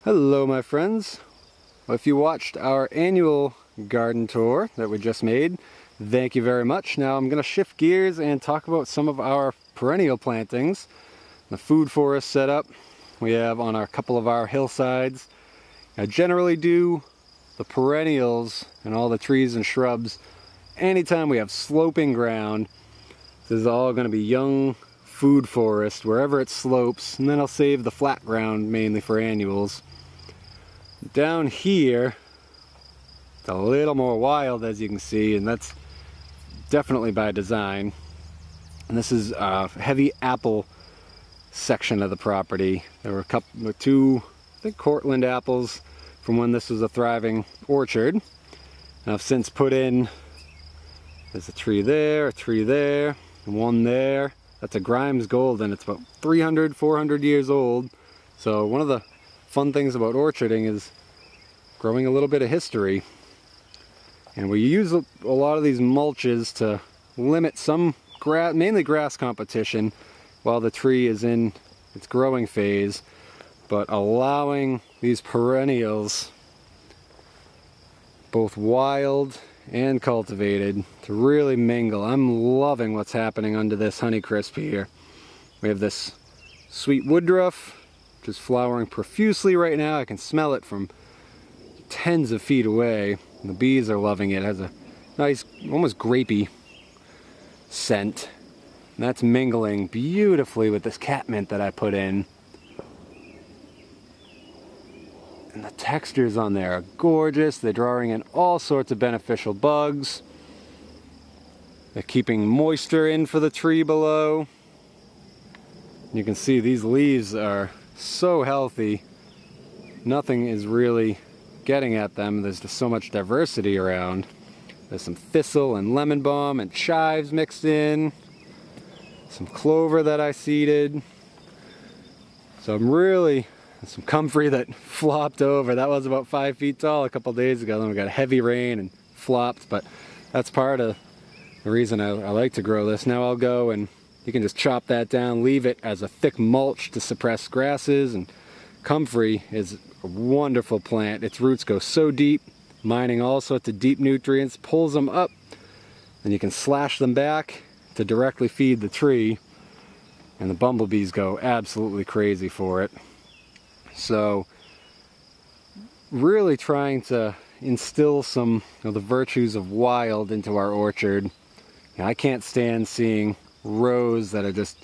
Hello my friends. Well, if you watched our annual garden tour that we just made, thank you very much. Now I'm going to shift gears and talk about some of our perennial plantings. The food forest setup we have on a couple of our hillsides. I generally do the perennials and all the trees and shrubs anytime we have sloping ground. This is all going to be young food forest wherever it slopes, and then I'll save the flat ground mainly for annuals. Down here it's a little more wild, as you can see, and that's definitely by design. And this is a heavy apple section of the property. There were two, I think, Cortland apples from when this was a thriving orchard. And I've since put in, there's a tree there, and one there. That's a Grimes Golden. It's about 300, 400 years old. So one of the fun things about orcharding is growing a little bit of history. And we use a lot of these mulches to limit some grass, mainly grass competition, while the tree is in its growing phase, but allowing these perennials, both wild and cultivated, to really mingle. I'm loving what's happening under this Honeycrisp here. We have this sweet woodruff, which is flowering profusely right now. I can smell it from tens of feet away. The bees are loving it. It has a nice, almost grapey scent. And that's mingling beautifully with this catmint that I put in. And the textures on there are gorgeous. They're drawing in all sorts of beneficial bugs. They're keeping moisture in for the tree below. You can see these leaves are so healthy. Nothing is really getting at them. There's just so much diversity around. There's some thistle and lemon balm and chives mixed in. Some clover that I seeded. So I'm really, some comfrey that flopped over. That was about 5 feet tall a couple days ago. Then we got heavy rain and flopped, but that's part of the reason I like to grow this. Now I'll go and you can just chop that down, leave it as a thick mulch to suppress grasses. And comfrey is a wonderful plant. Its roots go so deep, mining all sorts of deep nutrients, pulls them up, and you can slash them back to directly feed the tree, and the bumblebees go absolutely crazy for it. So really trying to instill some of the virtues of wild into our orchard. Now, I can't stand seeing rows that are just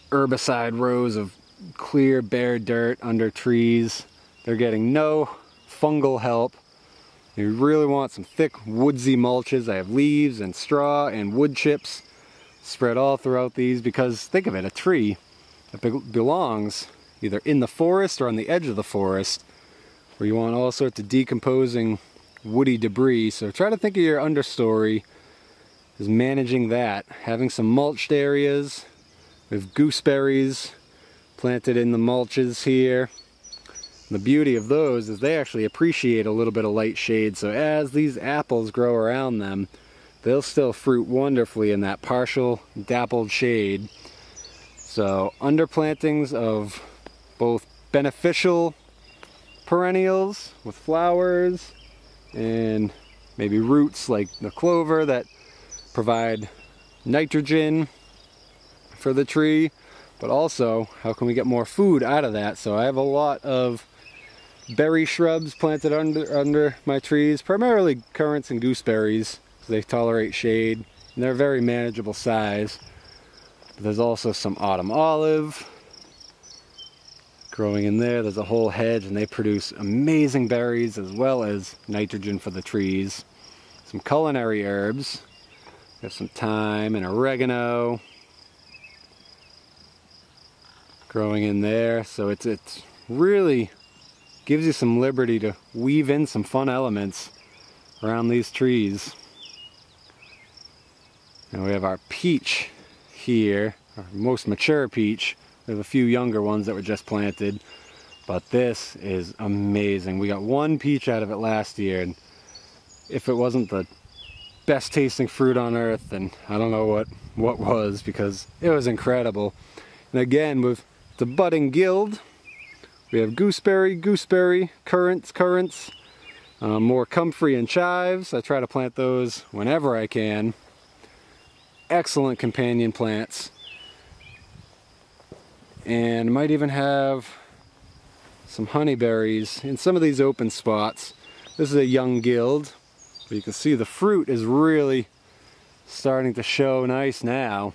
herbicide rows of clear bare dirt under trees. They're getting no fungal help. You really want some thick woodsy mulches. I have leaves and straw and wood chips spread all throughout these, because think of it, a tree that belongs either in the forest or on the edge of the forest, where you want all sorts of decomposing woody debris. So try to think of your understory as managing that, having some mulched areas. We have gooseberries planted in the mulches here. The beauty of those is they actually appreciate a little bit of light shade, so as these apples grow around them, they'll still fruit wonderfully in that partial dappled shade. So underplantings of both beneficial perennials with flowers and maybe roots like the clover that provide nitrogen for the tree, but also how can we get more food out of that. So I have a lot of berry shrubs planted under my trees, primarily currants and gooseberries. They tolerate shade and they're a very manageable size. But there's also some autumn olive growing in there. There's a whole hedge and they produce amazing berries as well as nitrogen for the trees. Some culinary herbs. We have some thyme and oregano growing in there. So it's really gives you some liberty to weave in some fun elements around these trees. And we have our peach here, our most mature peach. We have a few younger ones that were just planted, but this is amazing. We got one peach out of it last year, and if it wasn't the best tasting fruit on earth, then I don't know what was, because it was incredible. And again, with the budding guild, We have gooseberry, currants, more comfrey and chives. I try to plant those whenever I can. Excellent companion plants. And might even have some honeyberries in some of these open spots. This is a young guild, but you can see the fruit is really starting to show nice now.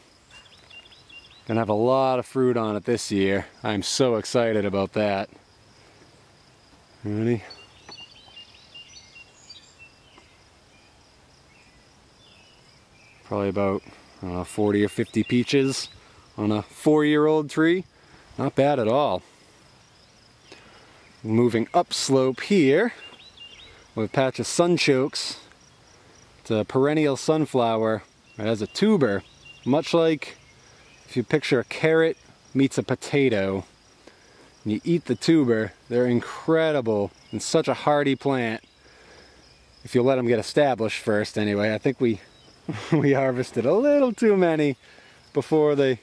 Gonna have a lot of fruit on it this year. I'm so excited about that. Ready? Probably about 40 or 50 peaches on a 4-year-old tree. Not bad at all. Moving upslope here, we have a patch of sunchokes. It's a perennial sunflower. It has a tuber, much like if you picture a carrot meets a potato. And you eat the tuber, they're incredible and such a hardy plant. If you let them get established first anyway. I think we harvested a little too many before they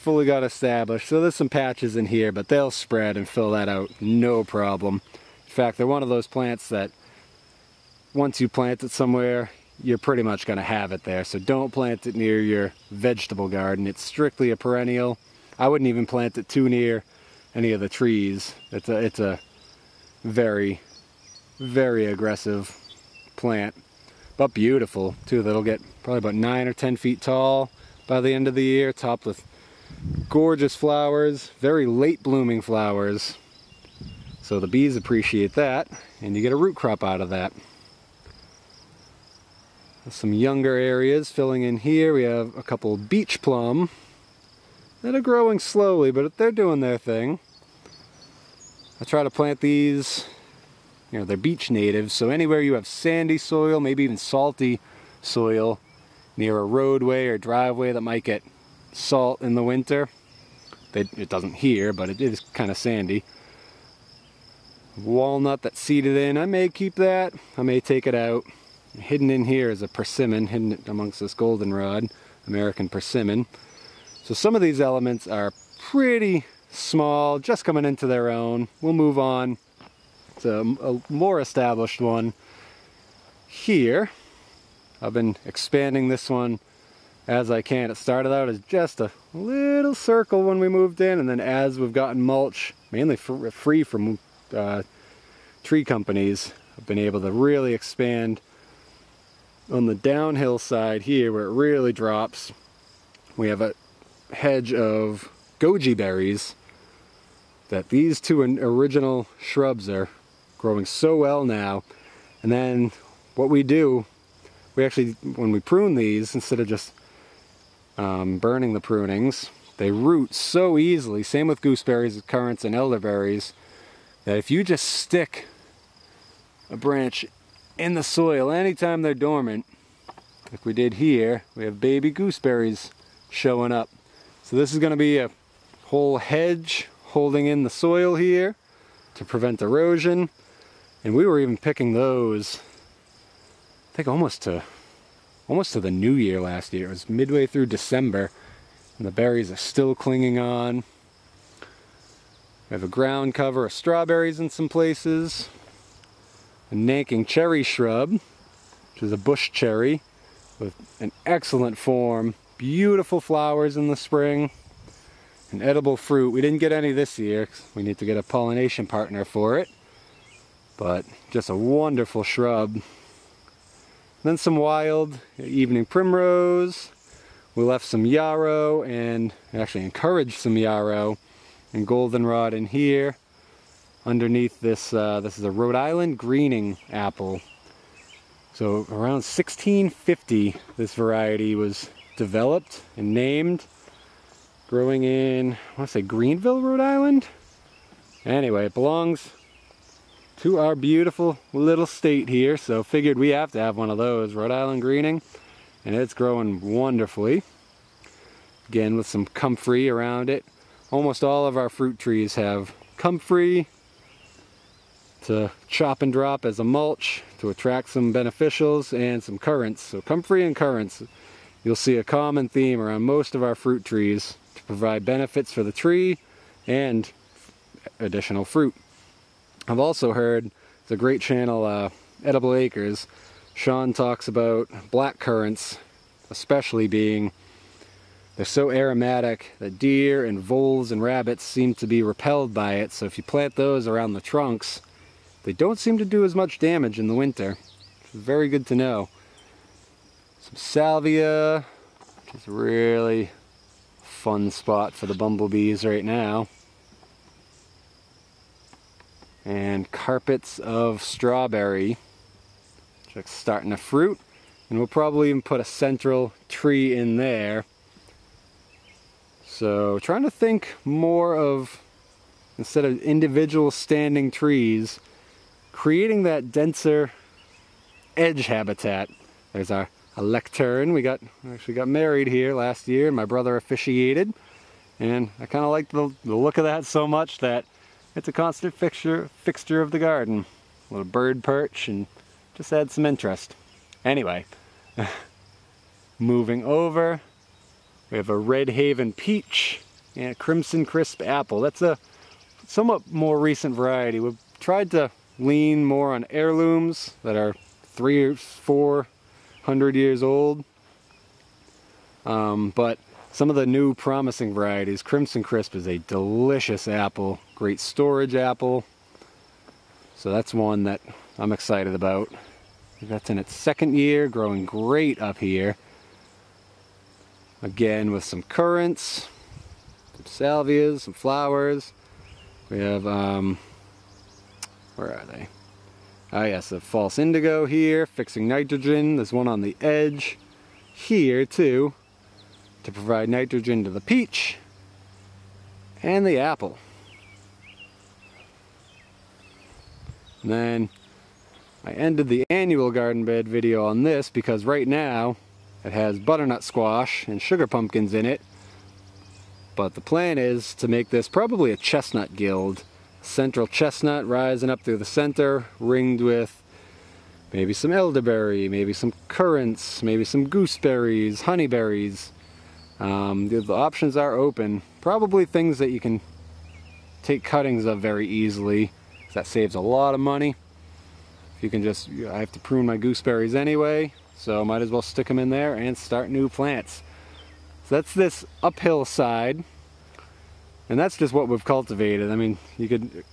fully got established. So there's some patches in here, but they'll spread and fill that out, no problem. In fact, they're one of those plants that once you plant it somewhere, you're pretty much going to have it there. So don't plant it near your vegetable garden. It's strictly a perennial. I wouldn't even plant it too near any of the trees. It's a very, very aggressive plant, but beautiful too. That'll get probably about 9 or 10 feet tall by the end of the year, topped with gorgeous flowers, very late blooming flowers. So the bees appreciate that, and you get a root crop out of that. Some younger areas filling in here. We have a couple beach plum that are growing slowly, but they're doing their thing. I try to plant these, they're beach natives, so anywhere you have sandy soil, maybe even salty soil, near a roadway or driveway that might get salt in the winter. It doesn't here, but it is kind of sandy. Walnut that's seeded in, I may keep that, I may take it out. Hidden in here is a persimmon, hidden amongst this goldenrod, American persimmon. So some of these elements are pretty small, just coming into their own. We'll move on to a more established one here. I've been expanding this one as I can. It started out as just a little circle when we moved in, and then as we've gotten mulch, mainly free from tree companies, I've been able to really expand. On the downhill side here, where it really drops, we have a hedge of goji berries that these two original shrubs are growing so well now. And then what we do, we actually, when we prune these, instead of just burning the prunings, they root so easily, same with gooseberries, currants, and elderberries, that if you just stick a branch in the soil anytime they're dormant, like we did here, we have baby gooseberries showing up. So this is going to be a whole hedge holding in the soil here to prevent erosion. And we were even picking those, I think almost to the new year last year. It was midway through December, and the berries are still clinging on. We have a ground cover of strawberries in some places. A Nanking cherry shrub, which is a bush cherry with an excellent form, beautiful flowers in the spring, and edible fruit. We didn't get any this year, 'cause we need to get a pollination partner for it, but just a wonderful shrub. Then some wild evening primrose. We left some yarrow, and actually encouraged some yarrow and goldenrod in here. Underneath this, this is a Rhode Island greening apple. So around 1650, this variety was developed and named. Growing in, I want to say Greenville, Rhode Island? Anyway, it belongs to our beautiful little state here, so figured we have to have one of those, Rhode Island greening, and it's growing wonderfully. Again, with some comfrey around it. Almost all of our fruit trees have comfrey to chop and drop as a mulch to attract some beneficials, and some currants. So comfrey and currants, you'll see a common theme around most of our fruit trees to provide benefits for the tree and additional fruit. I've also heard, it's a great channel, Edible Acres, Sean talks about black currants especially being, they're so aromatic that deer and voles and rabbits seem to be repelled by it, so if you plant those around the trunks, they don't seem to do as much damage in the winter. Which is very good to know. Some salvia, which is a really fun spot for the bumblebees right now. And carpets of strawberry, which is starting to fruit. And we'll probably even put a central tree in there. So trying to think more of, instead of individual standing trees, creating that denser edge habitat. There's a lectern. We actually got married here last year, and my brother officiated. And I kind of like the look of that so much that it's a constant fixture of the garden. A little bird perch and just add some interest. Anyway, moving over, we have a Red Haven peach and a Crimson Crisp apple. That's a somewhat more recent variety. We've tried to lean more on heirlooms that are 300 or 400 years old. But some of the new promising varieties, Crimson Crisp is a delicious apple, great storage apple. So that's one that I'm excited about. That's in its second year, growing great up here. Again with some currants, some salvias, some flowers. We have, where are they? Ah yes, a false indigo here, fixing nitrogen. There's one on the edge here too, to provide nitrogen to the peach and the apple. And then I ended the annual garden bed video on this because right now it has butternut squash and sugar pumpkins in it. But the plan is to make this probably a chestnut guild. Central chestnut rising up through the center, ringed with maybe some elderberry, maybe some currants, maybe some gooseberries, honeyberries. The options are open. Probably things that you can take cuttings of very easily. That saves a lot of money. You can just, I have to prune my gooseberries anyway, so might as well stick them in there and start new plants. So that's this uphill side, and that's just what we've cultivated. I mean, you could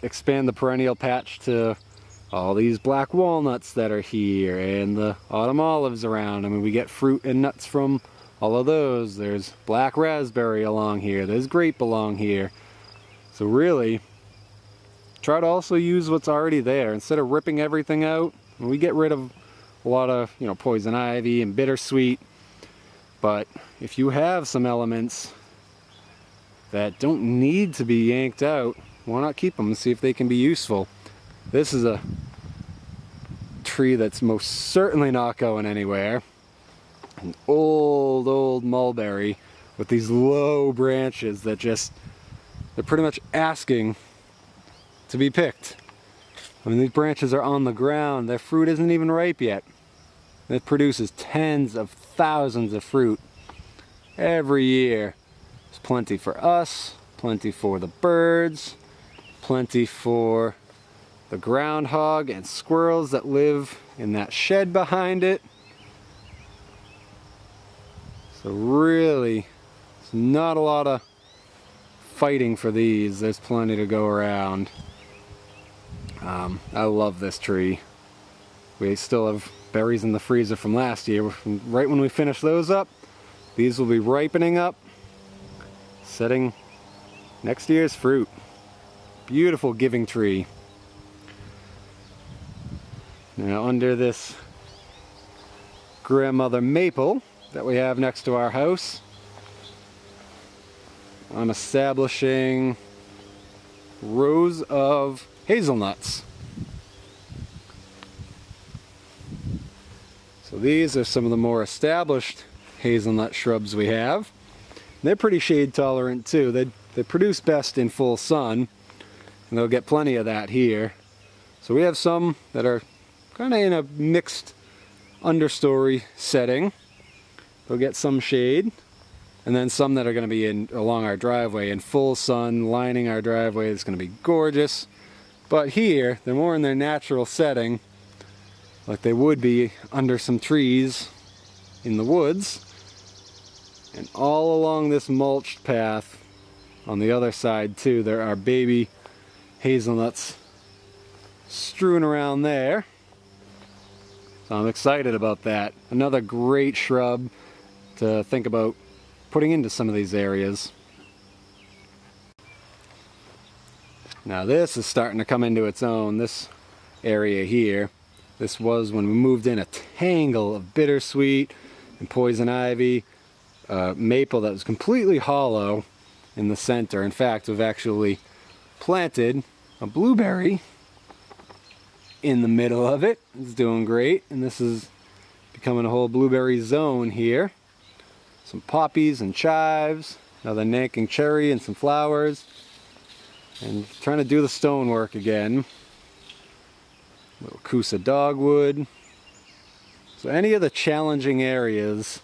expand the perennial patch to all these black walnuts that are here and the autumn olives around. I mean, we get fruit and nuts from all of those. There's black raspberry along here, there's grape along here. So really, try to also use what's already there instead of ripping everything out. We get rid of a lot of, poison ivy and bittersweet, but if you have some elements that don't need to be yanked out, why not keep them and see if they can be useful? This is a tree that's most certainly not going anywhere. An old mulberry with these low branches that they're pretty much asking to be picked. I mean, these branches are on the ground. Their fruit isn't even ripe yet. It produces tens of thousands of fruit every year. There's plenty for us, plenty for the birds, plenty for the groundhog and squirrels that live in that shed behind it. So really, it's not a lot of fighting for these. There's plenty to go around. I love this tree. We still have berries in the freezer from last year. Right when we finish those up, these will be ripening up, setting next year's fruit. Beautiful giving tree. Now under this grandmother maple that we have next to our house, I'm establishing rows of hazelnuts. So these are some of the more established hazelnut shrubs we have. They're pretty shade tolerant too. They produce best in full sun, and they'll get plenty of that here. So we have some that are kind of in a mixed understory setting. They'll get some shade, and then some that are going to be along our driveway in full sun, lining our driveway. It's going to be gorgeous. But here, they're more in their natural setting, like they would be under some trees in the woods. And all along this mulched path, on the other side too, there are baby hazelnuts strewn around there. So I'm excited about that. Another great shrub to think about putting into some of these areas. Now this is starting to come into its own, this area here. This was, when we moved in, a tangle of bittersweet and poison ivy, maple that was completely hollow in the center. In fact, we've actually planted a blueberry in the middle of it. It's doing great, and this is becoming a whole blueberry zone here. Some poppies and chives, another Nanking cherry and some flowers, and trying to do the stonework again. Little Coosa dogwood. So any of the challenging areas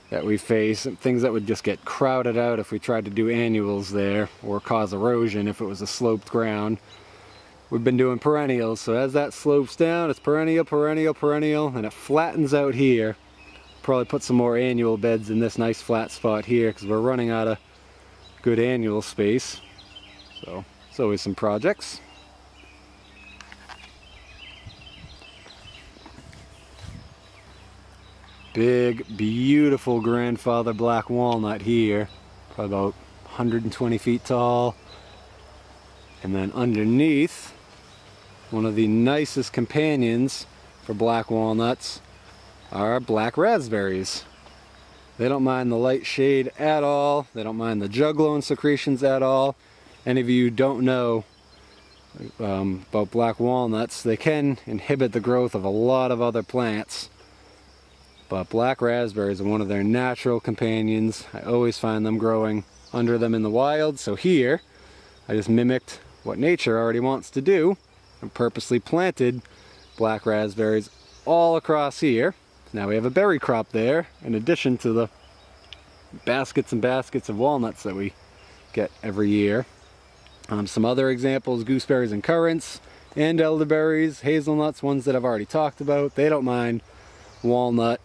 that we face, things that would just get crowded out if we tried to do annuals there, or cause erosion if it was a sloped ground, we've been doing perennials. So as that slopes down, it's perennial, perennial, perennial, and it flattens out here. Probably put some more annual beds in this nice flat spot here, because we're running out of good annual space. So it's always some projects. Big, beautiful grandfather black walnut here, probably about 120 feet tall. And then underneath, one of the nicest companions for black walnuts are black raspberries. They don't mind the light shade at all. They don't mind the juglone secretions at all. Any of you who don't know about black walnuts, they can inhibit the growth of a lot of other plants. But black raspberries are one of their natural companions. I always find them growing under them in the wild. So here, I just mimicked what nature already wants to do and purposely planted black raspberries all across here. Now we have a berry crop there, in addition to the baskets and baskets of walnuts that we get every year. Some other examples: gooseberries and currants, and elderberries, hazelnuts, ones that I've already talked about. They don't mind walnut,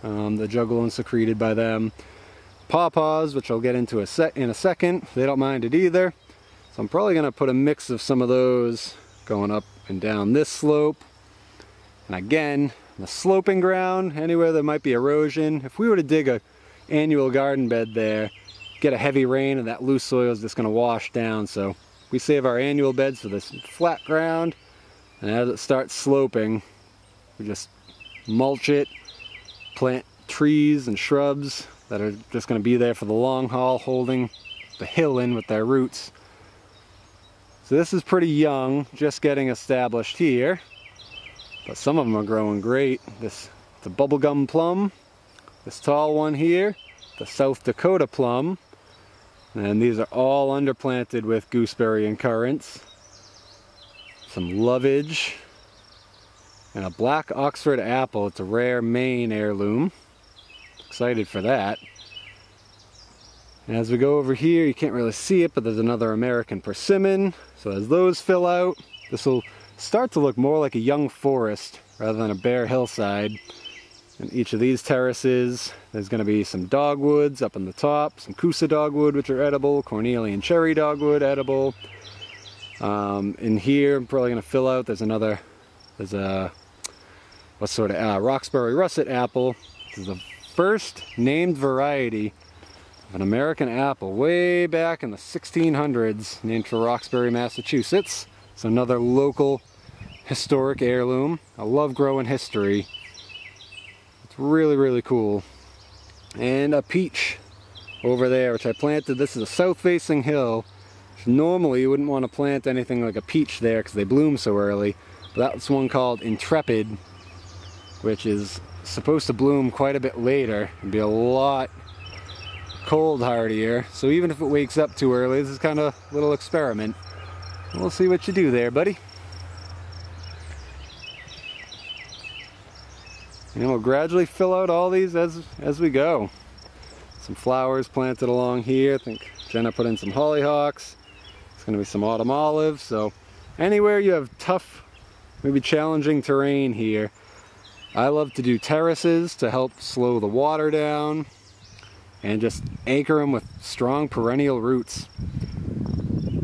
the juglone secreted by them. Pawpaws, which I'll get into in a second, they don't mind it either. So I'm probably going to put a mix of some of those going up and down this slope. And again, the sloping ground, anywhere there might be erosion, if we were to dig a annual garden bed there, get a heavy rain, and that loose soil is just going to wash down. So we save our annual beds for this flat ground, and as it starts sloping, we just mulch it, plant trees and shrubs that are just going to be there for the long haul, holding the hill in with their roots. So this is pretty young, just getting established here, but some of them are growing great. This, the bubblegum plum, this tall one here, the South Dakota plum, and these are all underplanted with gooseberry and currants. Some lovage, and a black Oxford apple. It's a rare Maine heirloom. Excited for that. And as we go over here, you can't really see it, but there's another American persimmon. So as those fill out, this will start to look more like a young forest rather than a bare hillside. In each of these terraces, there's going to be some dogwoods up on the top, some Coosa dogwood, which are edible, Cornelian cherry dogwood, edible. In here, I'm probably going to fill out, there's a Roxbury russet apple. This is the first named variety of an American apple way back in the 1600s, named for Roxbury, Massachusetts. It's another local historic heirloom. I love growing history. It's really, really cool. And a peach over there, which I planted. This is a south-facing hill. Normally you wouldn't want to plant anything like a peach there because they bloom so early. But that's one called Intrepid, which is supposed to bloom quite a bit later and be a lot cold hardier. So even if it wakes up too early, this is kind of a little experiment. We'll see what you do there, buddy. And we'll gradually fill out all these as we go. some flowers planted along here. I think Jenna put in some hollyhocks. It's going to be some autumn olives. So anywhere you have tough, maybe challenging terrain here, I love to do terraces to help slow the water down and just anchor them with strong perennial roots.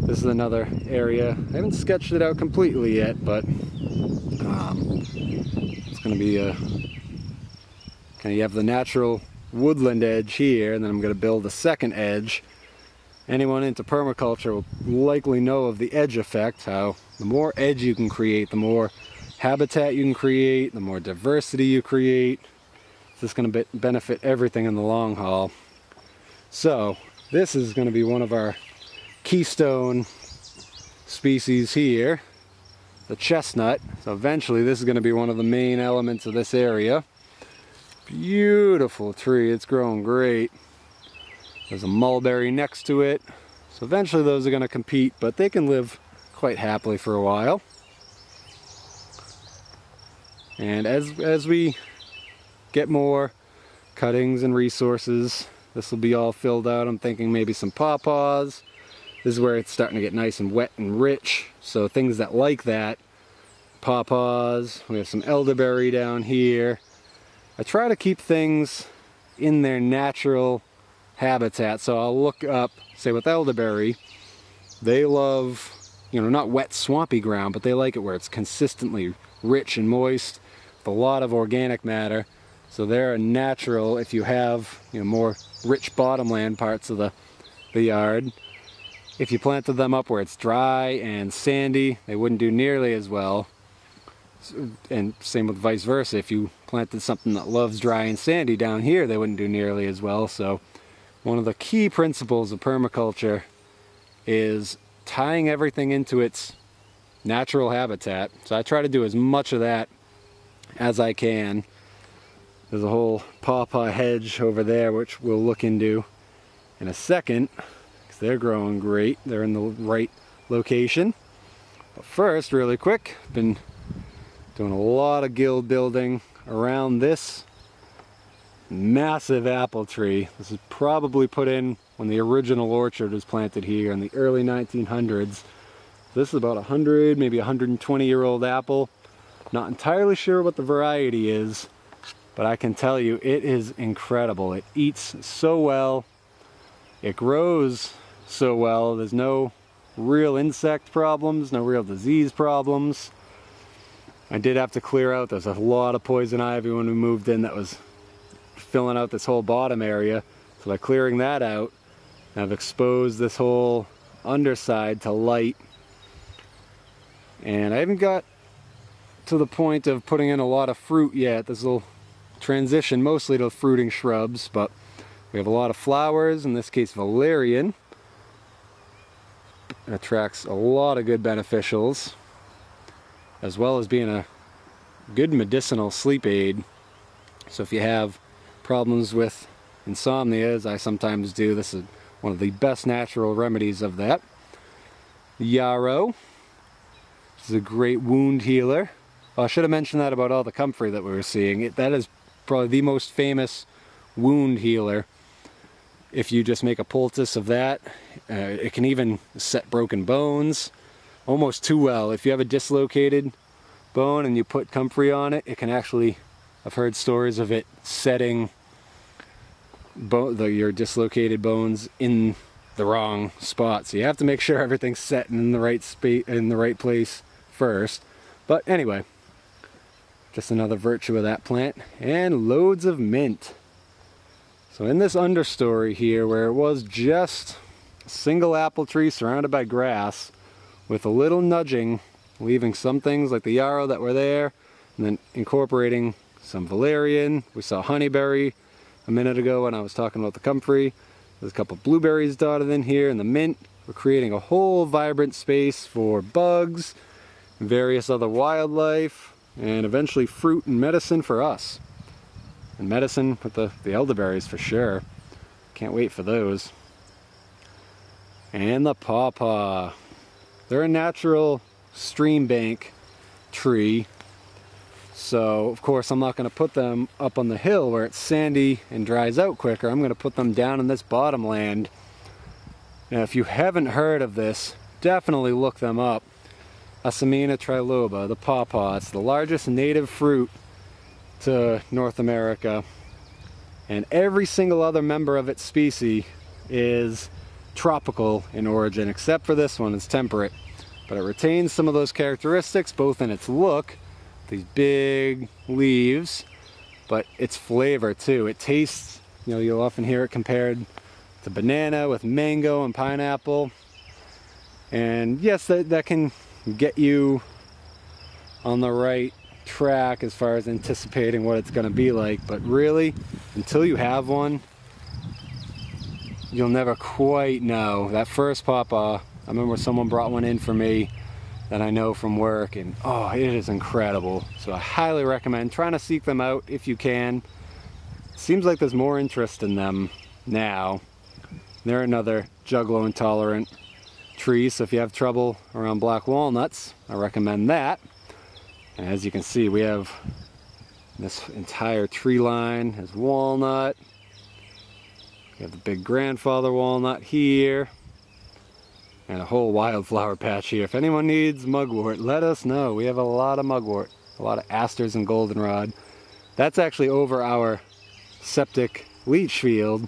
This is another area. I haven't sketched it out completely yet, but it's going to be a kind of, you have the natural woodland edge here, and then I'm going to build a second edge. Anyone into permaculture will likely know of the edge effect, how the more edge you can create, the more habitat you can create, the more diversity you create. It's just going to benefit everything in the long haul. So this is going to be one of our keystone species here, the chestnut. So eventually this is going to be one of the main elements of this area. Beautiful tree, it's growing great. There's a mulberry next to it. So eventually those are going to compete, but they can live quite happily for a while. And as we get more cuttings and resources, this will be all filled out. I'm thinking maybe some pawpaws. This is where it's starting to get nice and wet and rich. So things that like that, pawpaws, we have some elderberry down here. I try to keep things in their natural habitat. So I'll look up, say with elderberry, they love, you know, not wet swampy ground, but they like it where it's consistently rich and moist with a lot of organic matter. So they're a natural if you have, you know, more rich bottomland parts of the yard. If you planted them up where it's dry and sandy, they wouldn't do nearly as well. And same with vice versa. If you planted something that loves dry and sandy down here, they wouldn't do nearly as well. So one of the key principles of permaculture is tying everything into its natural habitat. So I try to do as much of that as I can. There's a whole pawpaw hedge over there, which we'll look into in a second, because they're growing great. They're in the right location. But first, really quick, I've been doing a lot of guild building around this massive apple tree. This is probably put in when the original orchard was planted here in the early 1900s. This is about 100, maybe 120-year-old apple. Not entirely sure what the variety is, but I can tell you it is incredible. It eats so well, it grows so well. There's no real insect problems, no real disease problems. I did have to clear out, there's a lot of poison ivy when we moved in that was filling out this whole bottom area. So by clearing that out, I've exposed this whole underside to light. And I haven't got to the point of putting in a lot of fruit yet. This will transition mostly to fruiting shrubs, but we have a lot of flowers, in this case valerian. It attracts a lot of good beneficials, as well as being a good medicinal sleep aid. So if you have problems with insomnia, as I sometimes do, this is one of the best natural remedies of that. Yarrow. This is a great wound healer. Oh, I should have mentioned that about all the comfrey that we were seeing. That is probably the most famous wound healer. If you just make a poultice of that, it can even set broken bones almost too well. If you have a dislocated bone and you put comfrey on it, it can actually, I've heard stories of it setting your dislocated bones in the wrong spot. So you have to make sure everything's set in the right space, in the right place first. But anyway, just another virtue of that plant. And loads of mint. So in this understory here, where it was just a single apple tree surrounded by grass, with a little nudging, leaving some things like the yarrow that were there, and then incorporating some valerian. We saw honeyberry a minute ago when I was talking about the comfrey. There's a couple blueberries dotted in here, and the mint. We're creating a whole vibrant space for bugs, and various other wildlife, and eventually fruit and medicine for us. And medicine with the elderberries for sure. Can't wait for those. And the pawpaw. They're a natural stream bank tree. So of course I'm not going to put them up on the hill where it's sandy and dries out quicker. I'm going to put them down in this bottomland. Now if you haven't heard of this, definitely look them up. Asimina triloba, the pawpaw. It's the largest native fruit to North America. And every single other member of its species is tropical in origin, except for this one. It's temperate. But it retains some of those characteristics, both in its look, these big leaves, but its flavor too. It tastes, you'll often hear it compared to banana with mango and pineapple. And yes, that can get you on the right track as far as anticipating what it's going to be like, but really, until you have one, you'll never quite know. That first pawpaw, I remember someone brought one in for me that I know from work, and oh, it is incredible. So I highly recommend trying to seek them out if you can. Seems like there's more interest in them now. They're another juggalo intolerant tree, so if you have trouble around black walnuts, I recommend that. And as you can see, we have this entire tree line as walnut. We have the big grandfather walnut here, and a whole wildflower patch here. If anyone needs mugwort, let us know. We have a lot of mugwort, a lot of asters and goldenrod. That's actually over our septic leach field,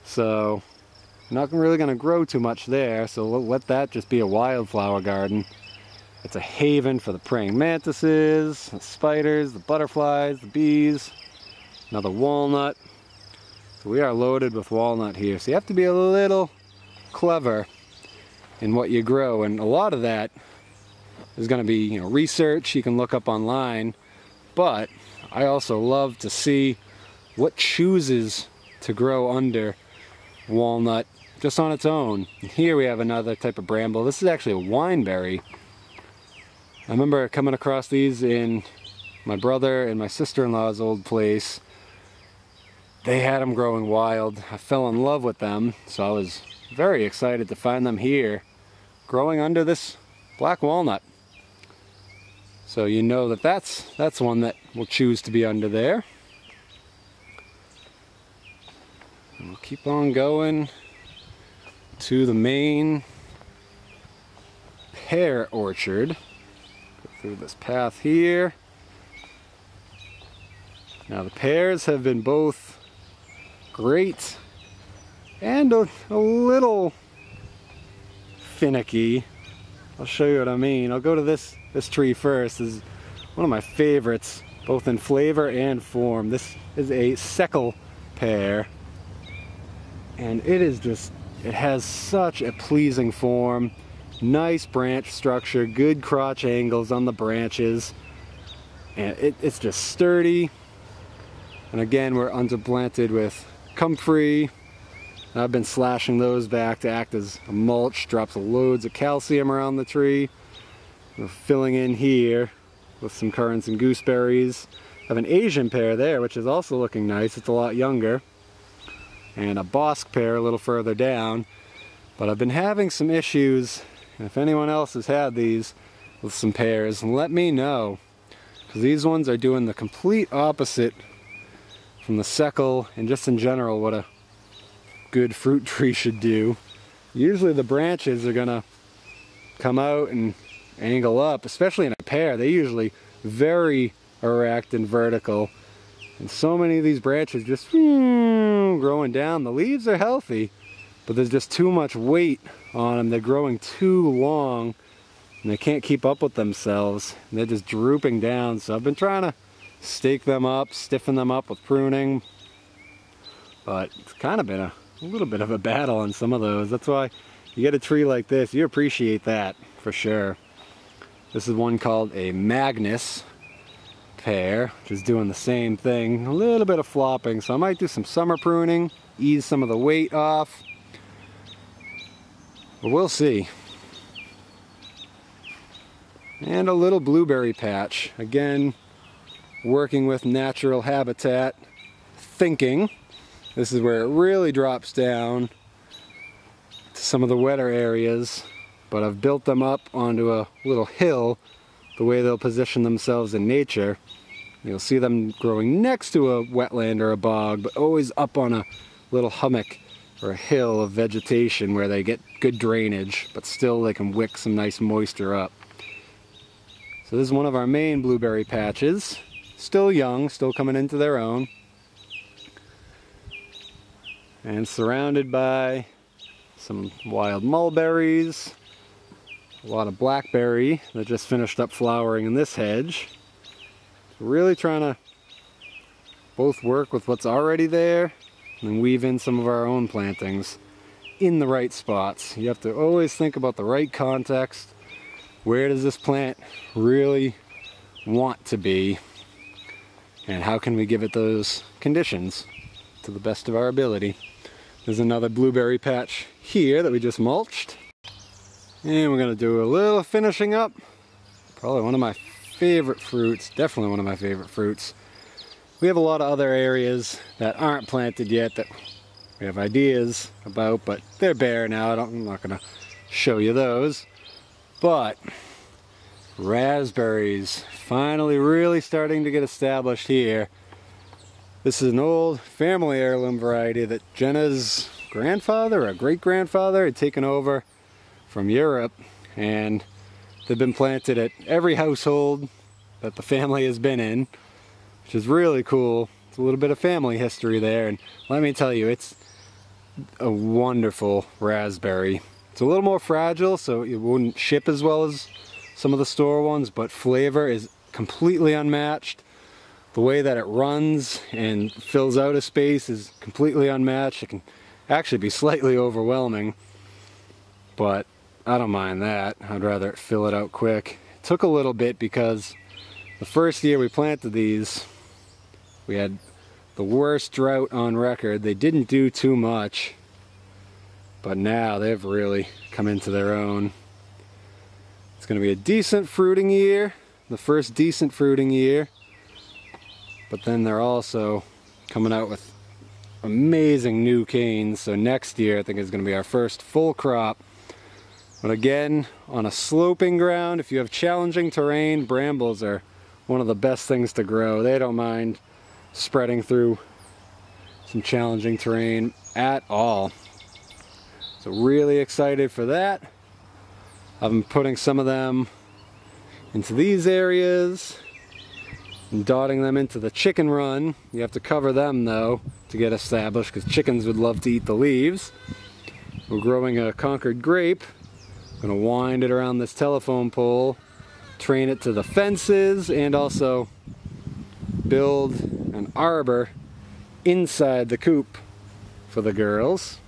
so not really going to grow too much there, so we'll let that just be a wildflower garden. It's a haven for the praying mantises, the spiders, the butterflies, the bees. Another walnut. So we are loaded with walnut here, so you have to be a little clever in what you grow, and a lot of that is going to be research you can look up online, but I also love to see what chooses to grow under walnut just on its own. And here we have another type of bramble. This is actually a wineberry. I remember coming across these in my brother and my sister-in-law's old place. They had them growing wild. I fell in love with them, so I was very excited to find them here growing under this black walnut. So you know that's one that will choose to be under there. And we'll keep on going to the main pear orchard. Go through this path here. Now the pears have been both great and a little finicky. I'll show you what I mean. I'll go to this tree first. This is one of my favorites, both in flavor and form. This is a Seckel pear, and it has such a pleasing form, nice branch structure, good crotch angles on the branches, and it's just sturdy. And again, we're underplanted with comfrey. I've been slashing those back to act as a mulch, drops loads of calcium around the tree. We're filling in here with some currants and gooseberries. I have an Asian pear there, which is also looking nice. It's a lot younger. And a Bosc pear a little further down. But I've been having some issues, and if anyone else has had these with some pears, let me know. Because these ones are doing the complete opposite from the Seckel, and just in general what a good fruit tree should do. Usually the branches are gonna come out and angle up, especially in a pear. They're usually very erect and vertical, and so many of these branches just growing down. The leaves are healthy, but there's just too much weight on them. They're growing too long and they can't keep up with themselves, and they're just drooping down. So I've been trying to stake them up, stiffen them up with pruning, but it's kind of been a little bit of a battle on some of those. That's why you get a tree like this, you appreciate that for sure. This is one called a Magnus pear, which is doing the same thing, a little bit of flopping, so I might do some summer pruning, ease some of the weight off, but we'll see. And a little blueberry patch, again working with natural habitat thinking. This is where it really drops down to some of the wetter areas, but I've built them up onto a little hill the way they'll position themselves in nature. You'll see them growing next to a wetland or a bog, but always up on a little hummock or a hill of vegetation where they get good drainage, but still they can wick some nice moisture up. So this is one of our main blueberry patches. Still young, still coming into their own. And surrounded by some wild mulberries, a lot of blackberry that just finished up flowering in this hedge. Really trying to both work with what's already there and weave in some of our own plantings in the right spots. You have to always think about the right context. Where does this plant really want to be? And how can we give it those conditions to the best of our ability? There's another blueberry patch here that we just mulched. And we're going to do a little finishing up. Probably one of my favorite fruits, definitely one of my favorite fruits. We have a lot of other areas that aren't planted yet that we have ideas about, but they're bare now. I'm not going to show you those. But raspberries finally really starting to get established here. This is an old family heirloom variety that Jenna's grandfather or great-grandfather had taken over from Europe, and they've been planted at every household that the family has been in, which is really cool. It's a little bit of family history there, and let me tell you, it's a wonderful raspberry. It's a little more fragile, so it wouldn't ship as well as some of the store ones, but flavor is completely unmatched. The way that it runs and fills out a space is completely unmatched. It can actually be slightly overwhelming, but I don't mind that. I'd rather fill it out quick. It took a little bit because the first year we planted these, we had the worst drought on record. They didn't do too much, but now they've really come into their own. It's going to be a decent fruiting year, the first decent fruiting year, but then they're also coming out with amazing new canes. So next year I think is going to be our first full crop. But again, on a sloping ground, if you have challenging terrain, brambles are one of the best things to grow. They don't mind spreading through some challenging terrain at all. So really excited for that. I've been putting some of them into these areas and dotting them into the chicken run. You have to cover them though to get established because chickens would love to eat the leaves. We're growing a Concord grape. I'm going to wind it around this telephone pole, train it to the fences, and also build an arbor inside the coop for the girls.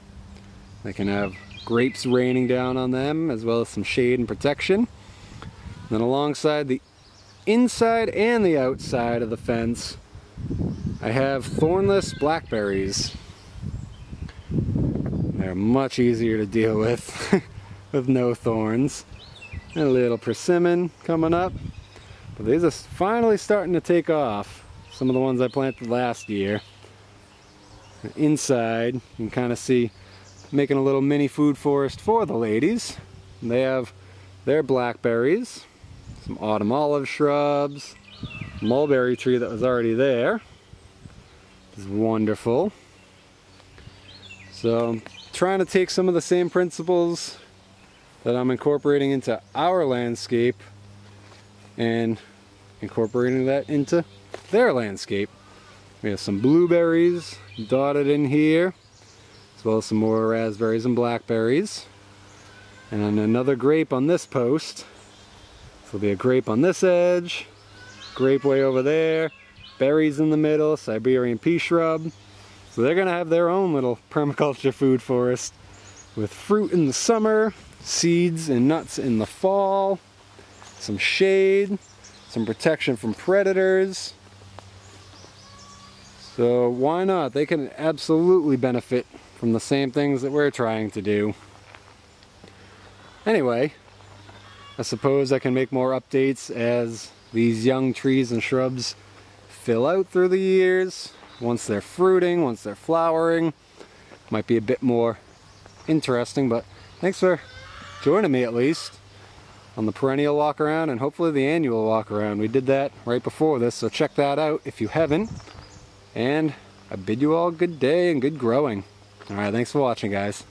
They can have grapes raining down on them as well as some shade and protection. And then alongside the inside and the outside of the fence, I have thornless blackberries. They're much easier to deal with with no thorns. And a little persimmon coming up. But these are finally starting to take off. Some of the ones I planted last year. Inside, you can kind of see making a little mini food forest for the ladies. And they have their blackberries, some autumn olive shrubs, mulberry tree that was already there. It's wonderful. So I'm trying to take some of the same principles that I'm incorporating into our landscape and incorporating that into their landscape. We have some blueberries dotted in here, as well as some more raspberries and blackberries. And then another grape on this post. So there'll be a grape on this edge, grape way over there, berries in the middle, Siberian pea shrub. So they're gonna have their own little permaculture food forest with fruit in the summer, seeds and nuts in the fall, some shade, some protection from predators. So why not? They can absolutely benefit from the same things that we're trying to do. Anyway, I suppose I can make more updates as these young trees and shrubs fill out through the years. Once they're fruiting, once they're flowering, might be a bit more interesting, but thanks for joining me at least. on the perennial walk around and hopefully the annual walk around. We did that right before this, so check that out if you haven't. And I bid you all good day and good growing. Alright, thanks for watching, guys.